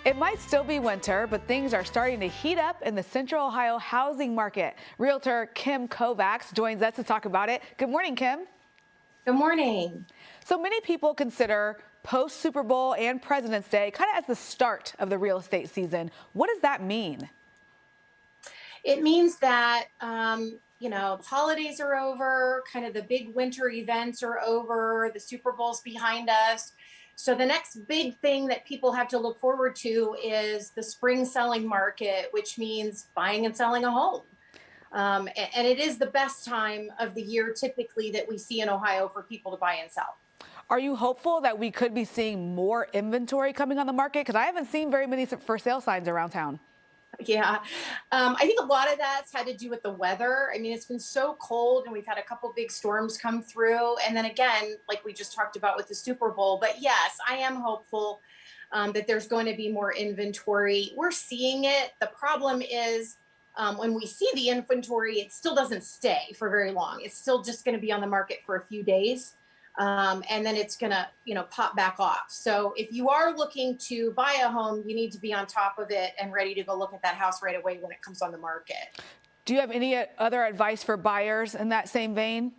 It might still be winter, but things are starting to heat up in the Central Ohio housing market. Realtor Kim Kovacs joins us to talk about it. Good morning, Kim. Good morning. So many people consider post-Super Bowl and President's Day kind of as the start of the real estate season. What does that mean? It means that, holidays are over, kind of the big winter events are over, the Super Bowl's behind us. So the next big thing that people have to look forward to is the spring selling market, which means buying and selling a home. And it is the best time of the year typically that we see in Ohio for people to buy and sell. Are you hopeful that we could be seeing more inventory coming on the market? Because I haven't seen very many for sale signs around town. Yeah, I think a lot of that's had to do with the weather. I mean, it's been so cold and we've had a couple big storms come through. And then again, like we just talked about with the Super Bowl. But yes, I am hopeful that there's going to be more inventory. We're seeing it. The problem is when we see the inventory, it still doesn't stay for very long. It's still just going to be on the market for a few days. And then it's gonna, pop back off. So if you are looking to buy a home, you need to be on top of it and ready to go look at that house right away when it comes on the market. Do you have any other advice for buyers in that same vein?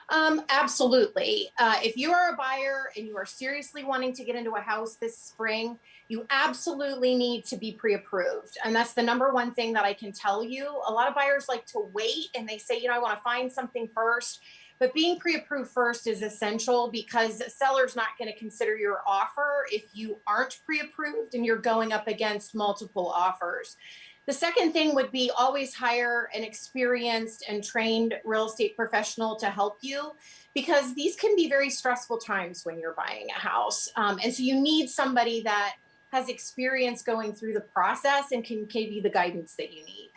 Absolutely. If you are a buyer and you are seriously wanting to get into a house this spring, you absolutely need to be pre-approved. And that's the number one thing that I can tell you. A lot of buyers like to wait and they say, I want to find something first. But being pre-approved first is essential because the seller's not going to consider your offer if you aren't pre-approved and you're going up against multiple offers. The second thing would be always hire an experienced and trained real estate professional to help you because these can be very stressful times when you're buying a house. And so you need somebody that has experience going through the process and can give you the guidance that you need.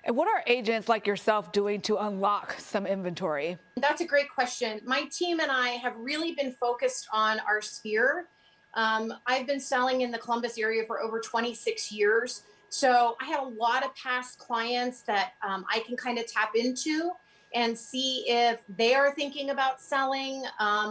And what are agents like yourself doing to unlock some inventory? That's a great question. My team and I have really been focused on our sphere. I've been selling in the Columbus area for over 26 years. So I have a lot of past clients that I can kind of tap into and see if they are thinking about selling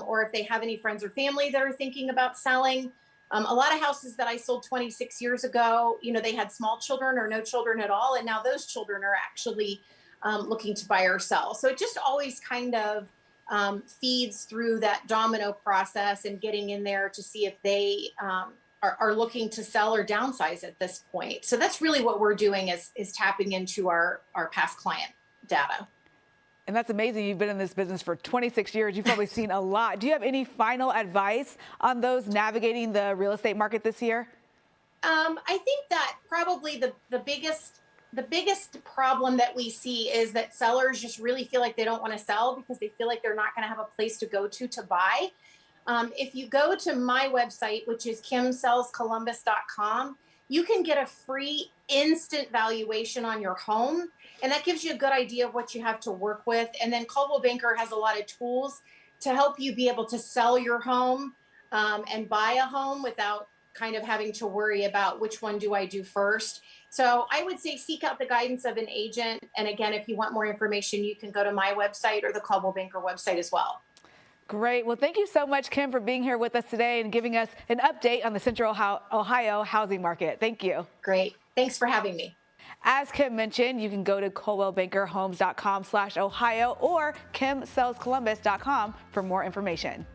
or if they have any friends or family that are thinking about selling. A lot of houses that I sold 26 years ago, they had small children or no children at all. And now those children are actually looking to buy or sell. So it just always kind of feeds through that domino process and getting in there to see if they are looking to sell or downsize at this point. So that's really what we're doing is tapping into our past client data. And that's amazing. You've been in this business for 26 years. You've probably seen a lot. Do you have any final advice on those navigating the real estate market this year? I think that probably the biggest problem that we see is that sellers just really feel like they don't want to sell because they feel like they're not going to have a place to go to buy. If you go to my website, which is kimsellscolumbus.com, you can get a free instant valuation on your home. And that gives you a good idea of what you have to work with. And then Coldwell Banker has a lot of tools to help you be able to sell your home and buy a home without kind of having to worry about which one do I do first. So I would say seek out the guidance of an agent. And again, if you want more information, you can go to my website or the Coldwell Banker website as well. Great. Well, thank you so much, Kim, for being here with us today and giving us an update on the Central Ohio housing market. Thank you. Great. Thanks for having me. As Kim mentioned, you can go to coldwellbankerhomes.com/Ohio or kimsellscolumbus.com for more information.